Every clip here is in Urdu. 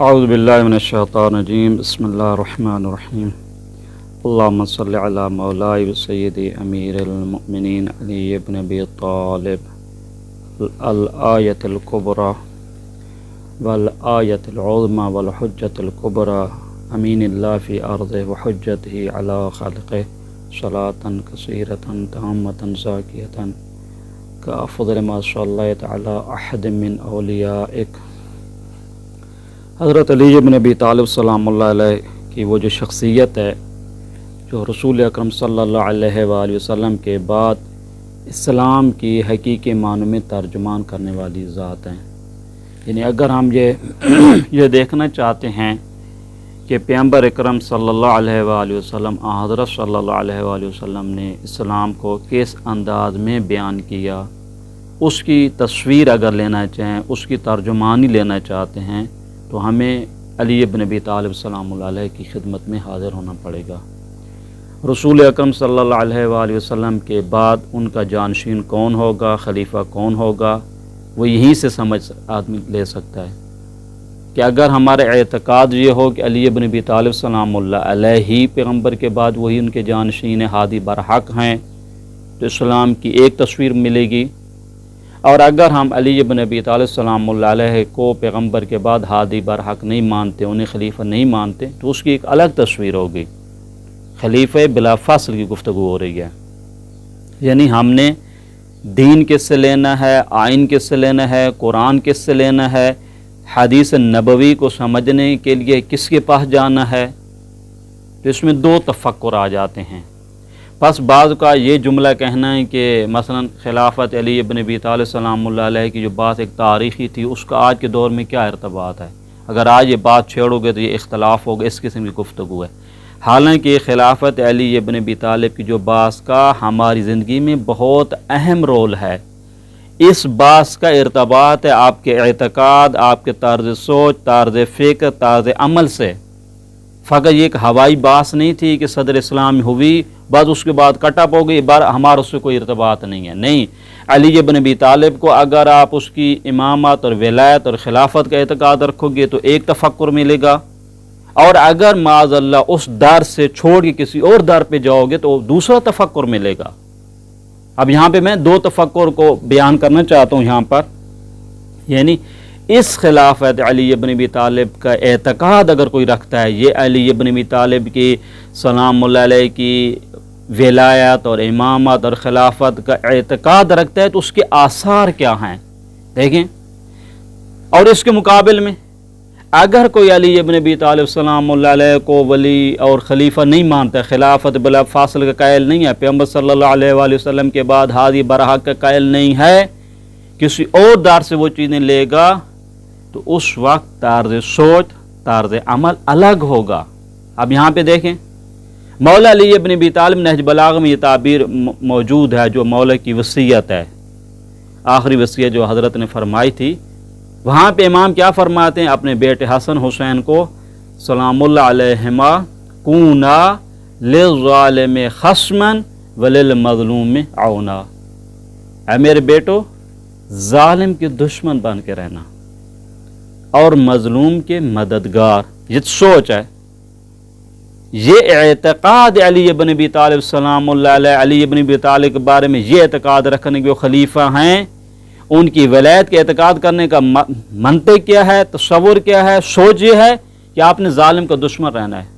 اعوذ باللہ من الشیطان الرجیم بسم اللہ الرحمن الرحیم اللہم صلی علی مولائی سیدی امیر المؤمنین علی بن ابی طالب الآیۃ الکبریٰ والآیۃ العظمیٰ والحجۃ الکبریٰ امین اللہ فی ارضہ وحجتہ علی خلقہ صلاۃ کثیرۃ تامۃ زاکیۃ کافضل ما صلیت علی احد من اولیائک۔ حضرت علی بن ابی طالب سلام اللہ علیہ کی وہ جو شخصیت ہے جو رسول اکرم صلی اللہ علیہ وآلہ وسلم کے بعد اسلام کی حقیقی معنوں میں ترجمان کرنے والی ذات ہیں۔ یعنی اگر ہم یہ دیکھنا چاہتے ہیں کہ پیغمبر اکرم صلی اللہ علیہ وآلہ وسلم حضرت صلی اللہ علیہ وآلہ وسلم نے اسلام کو کس انداز میں بیان کیا، اس کی تصویر اگر لینا چاہیں، اس کی ترجمانی لینا چاہتے ہیں تو ہمیں علی بن ابی طالب سلام اللہ علیہ کی خدمت میں حاضر ہونا پڑے گا۔ رسول اکرم صلی اللہ علیہ وآلہ وسلم کے بعد ان کا جانشین کون ہوگا، خلیفہ کون ہوگا، وہ یہیں سے سمجھ آدمی لے سکتا ہے کہ اگر ہمارا اعتقاد یہ ہو کہ علی بن ابی طالب سلام اللہ علیہ ہی پیغمبر کے بعد وہی ان کے جانشین ہادی برحق ہیں تو اسلام کی ایک تصویر ملے گی، اور اگر ہم علی بن ابی طالب سلام اللہ علیہ کو پیغمبر کے بعد ہادی برحق نہیں مانتے، انہیں خلیفہ نہیں مانتے، تو اس کی ایک الگ تصویر ہوگی۔ خلیفہ بلا فصل کی گفتگو ہو رہی ہے، یعنی ہم نے دین کس سے لینا ہے، آئین کس سے لینا ہے، قرآن کس سے لینا ہے، حدیث نبوی کو سمجھنے کے لیے کس کے پاس جانا ہے، تو اس میں دو تفکر آ جاتے ہیں۔ پس بعض کا یہ جملہ کہنا ہے کہ مثلا خلافت علی بن ابی طالب سلام اللہ علیہ کی جو بات ایک تاریخی تھی، اس کا آج کے دور میں کیا ارتباط ہے، اگر آج یہ بات چھیڑو گے تو یہ اختلاف ہوگا، اس قسم کی گفتگو ہے۔ حالانکہ خلافت علی بن ابی طالب کی جو بات کا ہماری زندگی میں بہت اہم رول ہے، اس بات کا ارتباط ہے آپ کے اعتقاد، آپ کے طرز سوچ، طرز فکر، طرز عمل سے۔ فقط یہ ایک ہوائی بات نہیں تھی کہ صدر اسلام ہوئی بعد اس کے بعد کٹ اپ ہو گئی، ہمارا اس سے کوئی ارتباط نہیں ہے۔ نہیں، علی بن ابی طالب کو اگر آپ اس کی امامت اور ولایت اور خلافت کا اعتقاد رکھو گے تو ایک تفکر ملے گا، اور اگر معاذ اللہ اس در سے چھوڑ کے کسی اور در پہ جاؤ گے تو دوسرا تفکر ملے گا۔ اب یہاں پہ میں دو تفکر کو بیان کرنا چاہتا ہوں یہاں پر، یعنی اس خلافت علی بن ابی طالب کا اعتقاد اگر کوئی رکھتا ہے، یہ علی بن ابی طالب کی سلام اللہ علیہ کی ولایت اور امامت اور خلافت کا اعتقاد رکھتا ہے تو اس کے آثار کیا ہیں دیکھیں۔ اور اس کے مقابل میں اگر کوئی علی بن ابی طالب سلام اللہ علیہ کو ولی اور خلیفہ نہیں مانتا، خلافت بلا فاصل کا قائل نہیں ہے، پیغمبر صلی اللہ علیہ وآلہ وسلم کے بعد ہادی برحق کا قائل نہیں ہے، کسی اور دار سے وہ چیزیں لے گا تو اس وقت طرز سوچ، طرز عمل الگ ہوگا۔ اب یہاں پہ دیکھیں مولا علی بن ابی طالب نہج بلاغہ میں یہ تعبیر موجود ہے جو مولا کی وصیت ہے، آخری وصیت جو حضرت نے فرمائی تھی، وہاں پہ امام کیا فرماتے ہیں اپنے بیٹے حسن حسین کو سلام اللہ علیہما کونا للظالم خصما وللمظلوم عونا، اے میرے بیٹو ظالم کے دشمن بن کے رہنا اور مظلوم کے مددگار۔ یہ سوچ ہے، یہ اعتقاد علی بن ابی طالب سلام اللہ علیہ، علی بن ابی طالب کے بارے میں یہ اعتقاد رکھنے کے وہ خلیفہ ہیں، ان کی ولایت کے اعتقاد کرنے کا منطق کیا ہے، تصور کیا ہے، سوچ یہ ہے کہ آپ نے ظالم کا دشمن رہنا ہے۔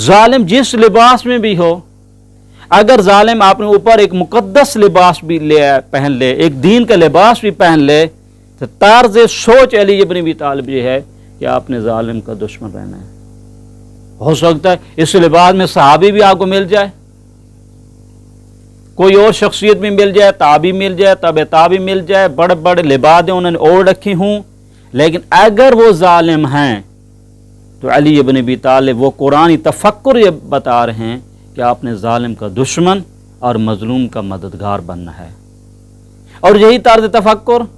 ظالم جس لباس میں بھی ہو، اگر ظالم آپ نے اوپر ایک مقدس لباس بھی پہن لے، ایک دین کا لباس بھی پہن لے، تو طرز سوچ علی بن ابی طالب یہ ہے کہ آپ نے ظالم کا دشمن رہنا ہے۔ ہو سکتا ہے اس لباس میں صحابی بھی آپ کو مل جائے، کوئی اور شخصیت بھی مل جائے، تابعی مل جائے، تابع تابعی مل جائے، بڑے بڑے لباسیں انہوں نے اوڑھ رکھی ہوں، لیکن اگر وہ ظالم ہیں تو علی بن ابی طالب وہ قرآنی تفکر یہ بتا رہے ہیں کہ آپ نے ظالم کا دشمن اور مظلوم کا مددگار بننا ہے۔ اور یہی طرز تفکر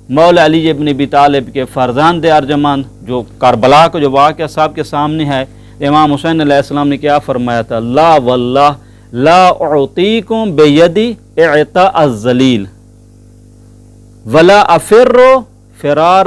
مولا علی بن ابی طالب کے فرزند ارجمند جو کربلا کا جو واقعہ صاحب کے سامنے ہے، امام حسین علیہ السلام نے کیا فرمایا تھا، لا واللہ لا اعطیکم بیدی اعطاء الذلیل ولا افر فرار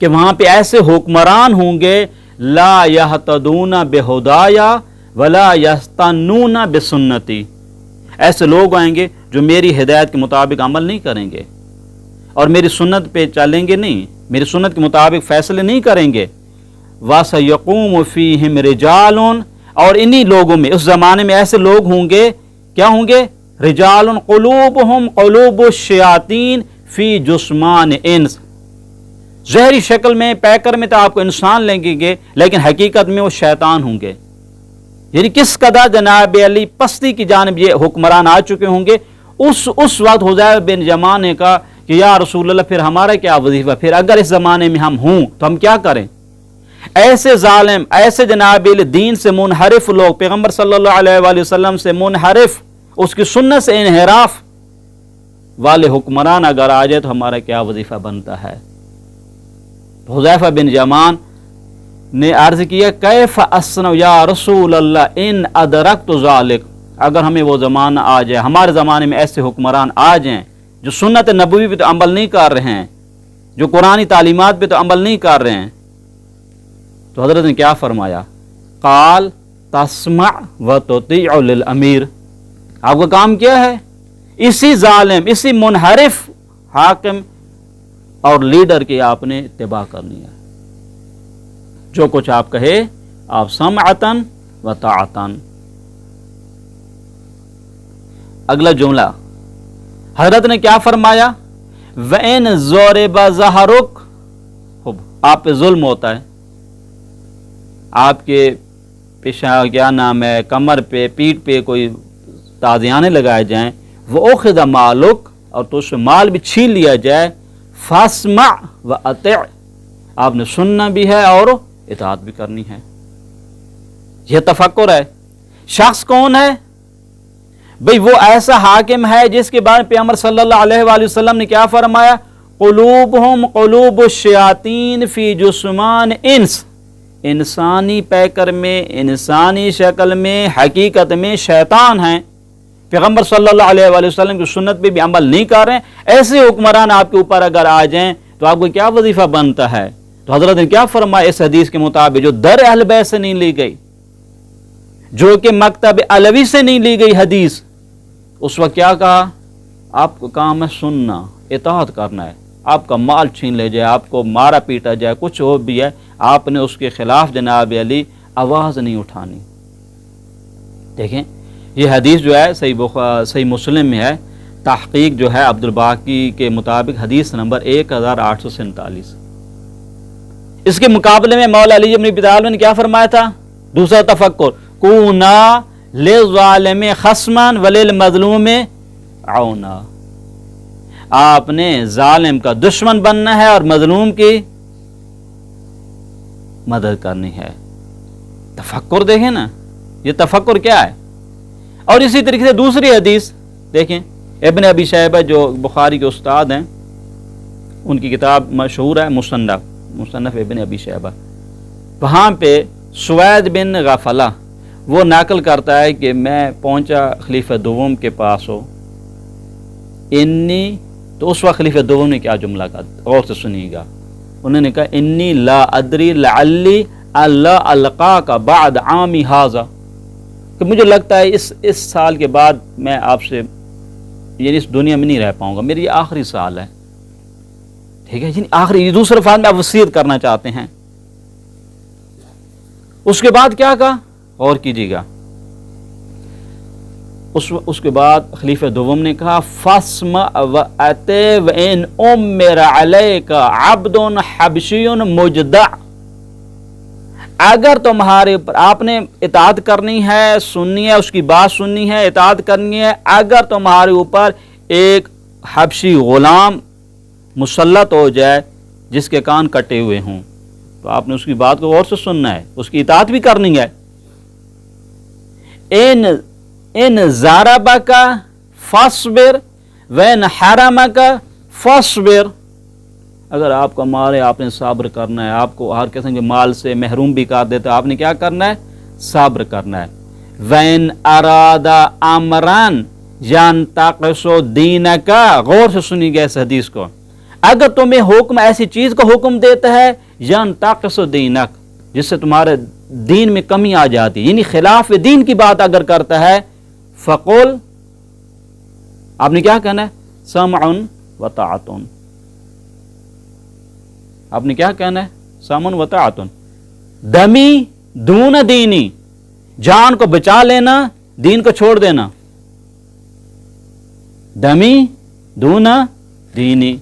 کہ وہاں پہ ایسے حکمران ہوں گے لا یہتدون بہدایا ولا یستنون بسنتی، ایسے لوگ آئیں گے جو میری ہدایت کے مطابق عمل نہیں کریں گے اور میری سنت پہ چلیں گے نہیں، میری سنت کے مطابق فیصلے نہیں کریں گے۔ وَسَيَقُومُ فِيهِمْ رِجَالٌ، اور انہی لوگوں میں اس زمانے میں ایسے لوگ ہوں گے، کیا ہوں گے؟ رجال قلوبہم قلوب الشیاطین فی جسمان انس، ظاہری شکل میں پیکر میں تو آپ کو انسان لگیں گے لیکن حقیقت میں وہ شیطان ہوں گے۔ یعنی کس قدر جناب علی پستی کی جانب یہ حکمران آ چکے ہوں گے۔ اس وقت حذیفہ بن یمان نے کہا کہ یا رسول اللہ پھر ہمارا کیا وظیفہ، پھر اگر اس زمانے میں ہم ہوں تو ہم کیا کریں؟ ایسے ظالم، ایسے جناب علی دین سے منحرف لوگ، پیغمبر صلی اللہ علیہ وآلہ وسلم سے منحرف، اس کی سنت سے انحراف والے حکمران اگر آ جائے تو ہمارا کیا وظیفہ بنتا ہے؟ حذیفہ بن یمان نے عرض کیا کیف اصنع یا رسول اللہ ان ادرکت ذالک، اگر ہمیں وہ زمانہ آ جائے، ہمارے زمانے میں ایسے حکمران آ جائیں جو سنت نبوی پہ تو عمل نہیں کر رہے ہیں، جو قرآنی تعلیمات پہ تو عمل نہیں کر رہے ہیں، تو حضرت نے کیا فرمایا؟ قال تسمع و تطیع للامیر، آپ کا کام کیا ہے؟ اسی ظالم، اسی منحرف حاکم اور لیڈر کی آپ نے اتباع کرنی ہے، جو کچھ آپ کہے آپ سمعتن و طاعتن۔ اگلا جملہ حضرت نے کیا فرمایا؟ وَإِن ضُرِبَ ظَهْرُكَ، آپ پہ ظلم ہوتا ہے، آپ کے پیشہ کیا نام ہے کمر پہ پیٹھ پہ کوئی تازیانے لگائے جائیں، وَأُخِذَ مَالُكَ، اور تو اس سے مال بھی چھین لیا جائے، فَاسْمَعْ وَأَطِعْ، آپ نے سننا بھی ہے اور اطاعت بھی کرنی ہے۔ یہ تفکر ہے۔ شخص کون ہے؟ بھئی وہ ایسا حاکم ہے جس کے بارے میں پیغمبر صلی اللہ علیہ وآلہ وسلم نے کیا فرمایا؟ قلوبہم قلوب الشیاطین فی جسمان انس، انسانی پیکر میں، انسانی شکل میں، حقیقت میں شیطان ہیں۔ پیغمبر صلی اللہ علیہ وآلہ وسلم کی سنت پہ بھی عمل نہیں کر رہے ہیں، ایسے حکمران آپ کے اوپر اگر آ جائیں تو آپ کو کیا وظیفہ بنتا ہے؟ تو حضرت نے کیا فرمایا اس حدیث کے مطابق؟ جو در اہل بیت سے نہیں لی گئی، جو کہ مکتب علوی سے نہیں لی گئی حدیث، اس وقت کیا کہا؟ آپ کا کام ہے سننا، اطاعت کرنا ہے۔ آپ کا مال چھین لے جائے، آپ کو مارا پیٹا جائے، کچھ ہو بھی ہے، آپ نے اس کے خلاف جناب علی آواز نہیں اٹھانی۔ دیکھیں یہ حدیث جو ہے صحیح مسلم میں ہے، تحقیق جو ہے عبد الباقی کے مطابق حدیث نمبر 1847۔ اس کے مقابلے میں مولا علی بن ابی طالب نے کیا فرمایا تھا؟ دوسرا تفکر، کونا للظالم خصما وللمظلوم عونا، آپ نے ظالم کا دشمن بننا ہے اور مظلوم کی مدد کرنی ہے۔ تفکر دیکھیں نا، یہ تفکر کیا ہے؟ اور اسی طریقے سے دوسری حدیث دیکھیں، ابن ابی شیبہ جو بخاری کے استاد ہیں، ان کی کتاب مشہور ہے مصنف ابن ابی شیبہ، وہاں پہ سوید بن غفلہ وہ نقل کرتا ہے کہ میں پہنچا خلیفہ دوم کے پاس ہو انی، تو اس وقت خلیفہ دوم نے کیا جملہ کہا؟ غور سے سنیے گا۔ انہوں نے کہا انی لا ادری لعلی اللہ القاک بعد عامی ھذا، کہ مجھے لگتا ہے اس سال کے بعد میں آپ سے یعنی اس دنیا میں نہیں رہ پاؤں گا، میری یہ آخری سال ہے۔ ٹھیک ہے، یعنی آخری، دوسرے فال میں آپ وصیت کرنا چاہتے ہیں۔ اس کے بعد کیا کہا؟ غور کیجیے گا، اس کے بعد خلیفہ دوم نے کہا فاسمع وأطع وإن أمر عليك عبد حبشی مجدع، اگر تمہارے اوپر، آپ نے اطاعت کرنی ہے، سننی ہے، اس کی بات سننی ہے، اطاعت کرنی ہے، اگر تمہارے اوپر ایک حبشی غلام مسلط ہو جائے جس کے کان کٹے ہوئے ہوں تو آپ نے اس کی بات کو غور سے سننا ہے، اس کی اطاعت بھی کرنی ہے۔ ان ضربک فاصبر وان حرمک فاصبر، اگر آپ کو مارے آپ نے صبر کرنا ہے، آپ کو ہر قسم کے مال سے محروم بھی کر دیتا آپ نے کیا کرنا ہے؟ صبر کرنا ہے۔ وَإِنْ أَرَادَ أَمْرًا يَنْتَقِصُ دِينَكَ، غور سے سنی گئے اس حدیث کو، اگر تمہیں حکم ایسی چیز کا حکم دیتا ہے ینتقص دینک، جس سے تمہارے دین میں کمی آ جاتی، یعنی خلاف دین کی بات اگر کرتا ہے، فقل، آپ نے کیا کہنا ہے؟ سمع و طاعت، آپ نے کیا کہنا ہے؟ سمع و طاعت، دمی دون دینی، جان کو بچا لینا، دین کو چھوڑ دینا، دمی دون دینی،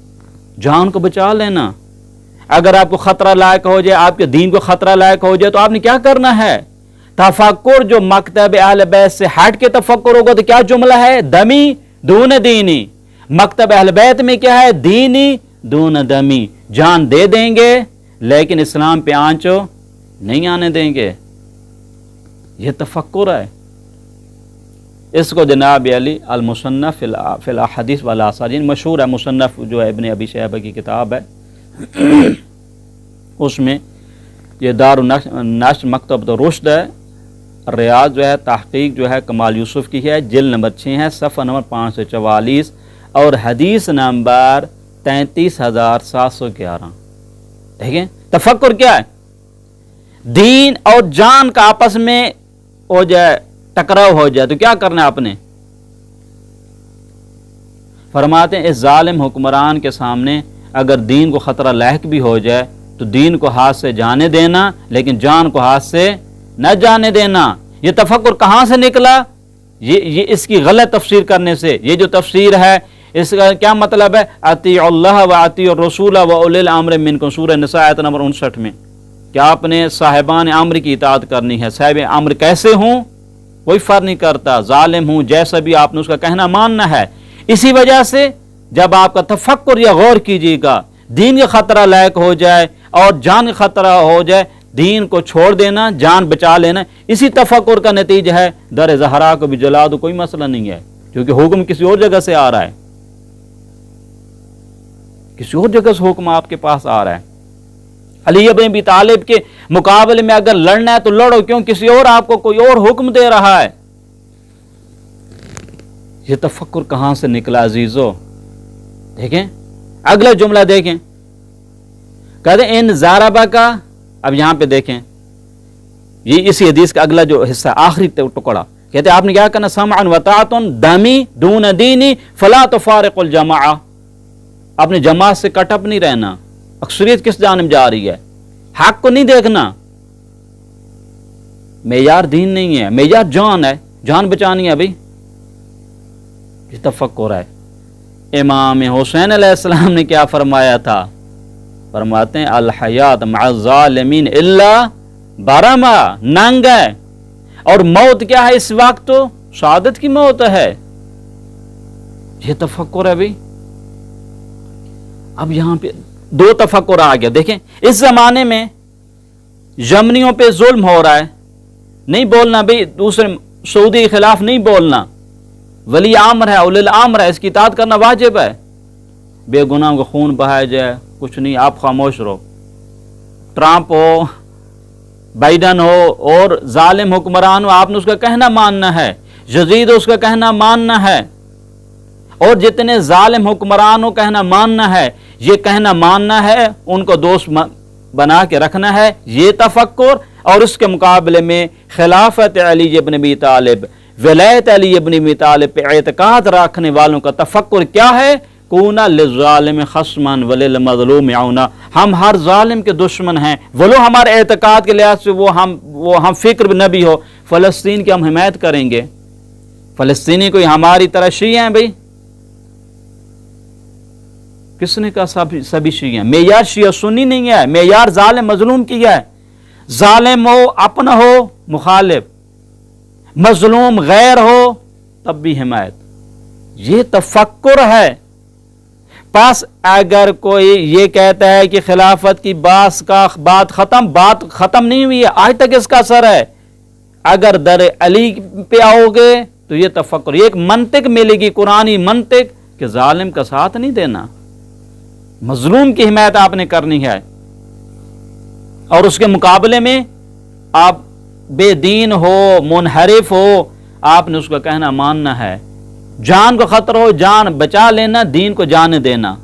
جان کو بچا لینا۔ اگر آپ کو خطرہ لائق ہو جائے، آپ کے دین کو خطرہ لائق ہو جائے تو آپ نے کیا کرنا ہے؟ تفکر جو مکتب اہل بیت سے ہٹ کے تفکر ہوگا تو کیا جملہ ہے؟ دمی دون دینی۔ مکتب اہل بیت میں کیا ہے؟ دینی دون دمی، جان دے دیں گے لیکن اسلام پہ آنچو نہیں آنے دیں گے، یہ تفکر ہے۔ اس کو جناب علی المصنف فی الاحادیث والآثار، مشہور ہے مصنف جو ہے ابن ابی شیبہ کی کتاب ہے، اس میں یہ دار النشر مکتبۃ الرشد ہے، ریاض جو ہے تحقیق جو ہے کمال یوسف کی ہے، جلد نمبر 6 ہے، صفحہ نمبر 544 اور حدیث نمبر 33711۔ ٹھیک ہے، تفکر کیا ہے؟ دین اور جان کا آپس میں ہو جائے، ٹکراؤ ہو جائے تو کیا کرنا ہے آپ نے؟ فرماتے ہیں اس ظالم حکمران کے سامنے اگر دین کو خطرہ لاحق بھی ہو جائے تو دین کو ہاتھ سے جانے دینا لیکن جان کو ہاتھ سے نہ جانے دینا۔ یہ تفکر کہاں سے نکلا؟ یہ اس کی غلط تفسیر کرنے سے۔ یہ جو تفسیر ہے اس کا کیا مطلب ہے؟ اطیعوا اللہ و اطیعوا الرسول و اولی الامر منکم، سورہ نساء آیت نمبر 59 میں، کیا آپ نے صاحبان امر کی اطاعت کرنی ہے۔ صاحب امر کیسے ہوں کوئی فرق نہیں کرتا، ظالم ہوں جیسا بھی، آپ نے اس کا کہنا ماننا ہے۔ اسی وجہ سے جب آپ کا تفکر یا غور کیجیے گا، دین کا خطرہ لاحق ہو جائے اور جان کا خطرہ ہو جائے، دین کو چھوڑ دینا، جان بچا لینا، اسی تفکر کا نتیجہ ہے در زہرا کو بھی جلا دو، کوئی مسئلہ نہیں ہے، کیونکہ حکم کسی اور جگہ سے آ رہا ہے، کسی اور جگہ سے حکم آپ کے پاس آ رہا ہے۔ علی بن ابی طالب کے مقابلے میں اگر لڑنا ہے تو لڑو، کیوں؟ کسی اور آپ کو کوئی اور حکم دے رہا ہے۔ یہ تفکر کہاں سے نکلا عزیزو؟ دیکھیں اگلا جملہ، دیکھیں کہتے ہیں ان زاربا کا، اب یہاں پہ دیکھیں یہ اسی حدیث کا اگلا جو حصہ آخری ٹکڑا، کہتے ہیں آپ نے کیا کرنا؟ سمعا و طاعت دمی دون دینی فلا تفارق الجماعہ، اپنے جماعت سے کٹ اپ نہیں رہنا۔ اکثریت کس جانب جا رہی ہے؟ حق کو نہیں دیکھنا، معیار دین نہیں ہے، معیار جان ہے، جان بچانی ہے بھائی، یہ تفکر ہے۔ امام حسین علیہ السلام نے کیا فرمایا تھا؟ فرماتے ہیں الحیات مع الظالمین الا برما، ننگ ہے، اور موت کیا ہے اس وقت؟ تو شہادت کی موت ہے، یہ تفکر ہے بھائی۔ اب یہاں پہ دو تفکر آ گیا، دیکھیں اس زمانے میں یمنیوں پہ ظلم ہو رہا ہے، نہیں بولنا بھائی، دوسرے سعودی کے خلاف نہیں بولنا، ولی امر ہے، اولی الامر ہے، اس کی اطاعت کرنا واجب ہے۔ بے گناہوں کو خون بہایا جائے، کچھ نہیں، آپ خاموش رہو۔ ٹرمپ ہو، بائیڈن ہو اور ظالم حکمران ہو، آپ نے اس کا کہنا ماننا ہے، یزید اس کا کہنا ماننا ہے، اور جتنے ظالم حکمران ہو کہنا ماننا ہے، یہ کہنا ماننا ہے، ان کو دوست بنا کے رکھنا ہے، یہ تفکر۔ اور اس کے مقابلے میں خلافت علی ابن ابی طالب، ولایت علی ابن ابی طالب پہ اعتقاد رکھنے والوں کا تفکر کیا ہے؟ کونا للظالم خصما وللمظلوم عونا، ہم ہر ظالم کے دشمن ہیں، ولو ہمارے اعتقاد کے لحاظ سے وہ ہم فکر نہ بھی ہو، فلسطین کی ہم حمایت کریں گے۔ فلسطینی کوئی ہماری طرح شیعہ ہیں بھائی؟ کس نے کہا سبھی شیعہ ہیں؟ معیار شیعہ سنی نہیں ہے، معیار ظالم مظلوم کی ہے۔ ظالم ہو اپنا ہو مخالف، مظلوم غیر ہو تب بھی حمایت، یہ تفکر ہے۔ پس اگر کوئی یہ کہتا ہے کہ خلافت کی بات ختم نہیں ہوئی ہے، آج تک اس کا اثر ہے، اگر در علی پہ آؤ گے تو یہ تفکر، یہ ایک منطق ملے گی، قرآنی منطق، کہ ظالم کا ساتھ نہیں دینا، مظلوم کی حمایت آپ نے کرنی ہے، اور اس کے مقابلے میں آپ بے دین ہو، منحرف ہو، آپ نے اس کا کہنا ماننا ہے، جان کو خطرہ ہو جان بچا لینا، دین کو جانے دینا،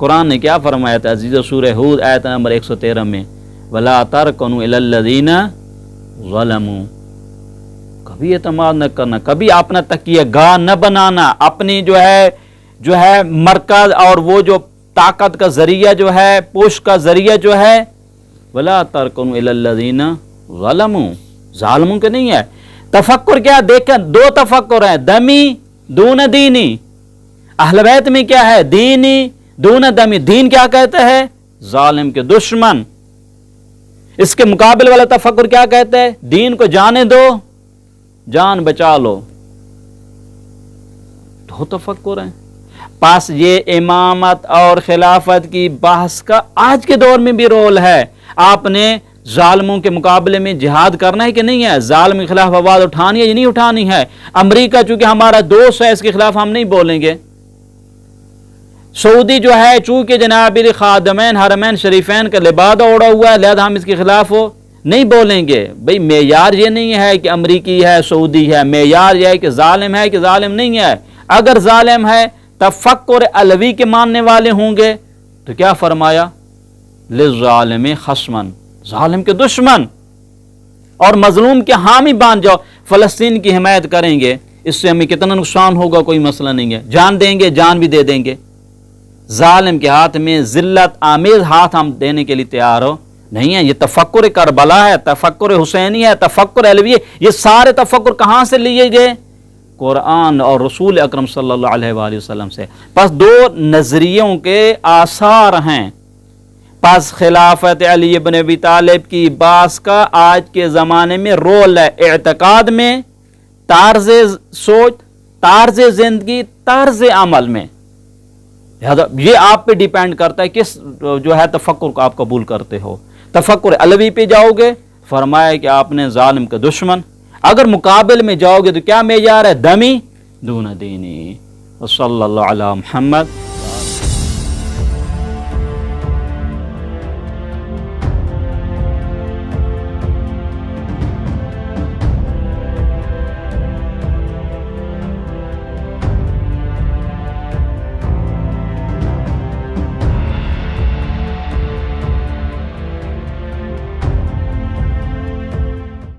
قرآن نے کیا فرمایا تھا عزیز؟ سورہ ہود آیت نمبر 113 میں وَلَا تَرْكَنُوا إِلَى الَّذِينَ ظَلَمُوا، کبھی اعتماد نہ کرنا، کبھی اپنا تکیہ گاہ نہ بنانا، اپنی جو ہے مرکز اور وہ جو طاقت کا ذریعہ جو ہے، پوش کا ذریعہ جو ہے، وَلَا تَرْكَنُوا إِلَى الَّذِينَ ظَلَمُوا، ظالموں کے نہیں ہے۔ تفکر کیا دیکھیں، دو تفکر ہیں، دمی دون دینی۔ اہل بیت میں کیا ہے؟ دینی دون دمی۔ دین کیا کہتے ہیں؟ ظالم کے دشمن۔ اس کے مقابل والا تفکر کیا کہتے ہیں؟ دین کو جانے دو، جان بچا لو۔ دو تفکر ہیں۔ پس یہ امامت اور خلافت کی بحث کا آج کے دور میں بھی رول ہے۔ آپ نے ظالموں کے مقابلے میں جہاد کرنا ہے کہ نہیں ہے؟ ظالم کے خلاف آواز اٹھانی ہے یا نہیں اٹھانی ہے؟ امریکہ چونکہ ہمارا دوست ہے، اس کے خلاف ہم نہیں بولیں گے۔ سعودی جو ہے چونکہ جناب خادمین حرمین شریفین کا لبادہ اوڑا ہوا ہے، لہذا ہم اس کے خلاف نہیں بولیں گے۔ بھئی معیار یہ نہیں ہے کہ امریکی ہے سعودی ہے، معیار یہ ہے کہ ظالم ہے کہ ظالم نہیں ہے۔ اگر ظالم ہے تفکر علوی کے ماننے والے ہوں گے تو کیا فرمایا؟ للظالم خصمن، ظالم کے دشمن، اور مظلوم کے حامی بان جاؤ۔ فلسطین کی حمایت کریں گے، اس سے ہمیں کتنا نقصان ہوگا کوئی مسئلہ نہیں ہے، جان دیں گے، جان بھی دے دیں گے۔ ظالم کے ہاتھ میں ذلت آمیز ہاتھ ہم دینے کے لیے تیار ہو نہیں ہے۔ یہ تفکر کربلا ہے، تفکر حسینی ہے، تفکر علوی ہے۔ یہ سارے تفکر کہاں سے لیے گئے؟ قرآن اور رسول اکرم صلی اللہ علیہ وآلہ وسلم سے۔ پس دو نظریوں کے آثار ہیں۔ پس خلافت علی بن ابی طالب کی باس کا آج کے زمانے میں رول ہے، اعتقاد میں، طرز سوچ، طرز زندگی، طرز عمل میں۔ یہ آپ پہ ڈیپینڈ کرتا ہے کس جو ہے تفکر کو آپ قبول کرتے ہو۔ تفکر علوی پہ جاؤ گے، فرمایا کہ آپ نے ظالم کا دشمن۔ اگر مقابل میں جاؤ گے تو کیا معیار ہے؟ دمی دون دینی۔ وصلی اللہ علی محمد